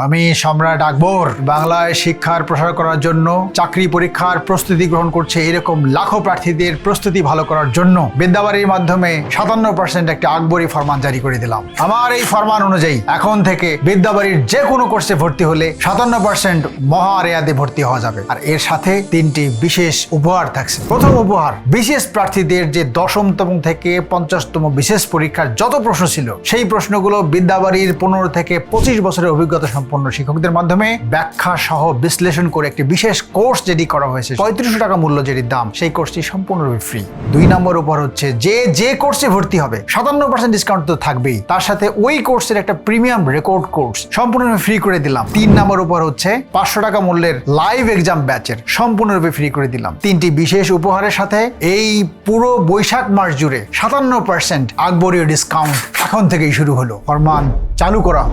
আমি সম্রাট আকবর বাংলায় শিক্ষার প্রসার করার জন্য চাকরি পরীক্ষার প্রস্তুতি গ্রহণ করছে এরকম লাখো প্রার্থীদের প্রস্তুতি ভালো করার জন্য বিদ্যাবাড়ির মাধ্যমে 57% একটা আকবরী ফরমান জারি করে দিলাম। আমার এই ফরমান অনুযায়ী এখন থেকে বিদ্যাবাড়ির যে কোনো কোর্সে ভর্তি হলে 57% মহা রেয়াদে ভর্তি হওয়া যাবে। আর এর সাথে 3টি বিশেষ উপহার থাকছে। প্রথম উপহার, বিশেষ প্রার্থীদের যে 10তম থেকে 50তম বিশেষ পরীক্ষার যত প্রশ্ন ছিল সেই প্রশ্নগুলো বিদ্যাবাড়ির 15 থেকে 25 বছরের অভিজ্ঞতা সম্পন্ন শিক্ষকদের মাধ্যমে ব্যাখ্যা সহ বিশ্লেষণ করে একটি বিশেষ কোর্স যেটি করা হয়েছে 3500 টাকা মূল্য যেটির দাম, সেই কোর্সটি সম্পূর্ণরূপে ফ্রি। 2 নম্বর উপহার হচ্ছে যে কোর্সে ভর্তি হবে 57% ডিসকাউন্ট তো থাকবেই, তার সাথে ওই কোর্সের একটা প্রিমিয়াম রেকর্ড কোর্স সম্পূর্ণরূপে ফ্রি করে দিলাম। 3 নম্বর উপহার হচ্ছে 500 টাকা মূল্যের লাইভ এক্সাম ব্যাচের সম্পূর্ণরূপে ফ্রি করে দিলাম। 3টি বিশেষ উপহারের সাথে এই পুরো বৈশাখ মাস জুড়ে 57% আকবরীয় ডিসকাউন্ট এখন থেকেই শুরু হলো। ফরমান চালু করা।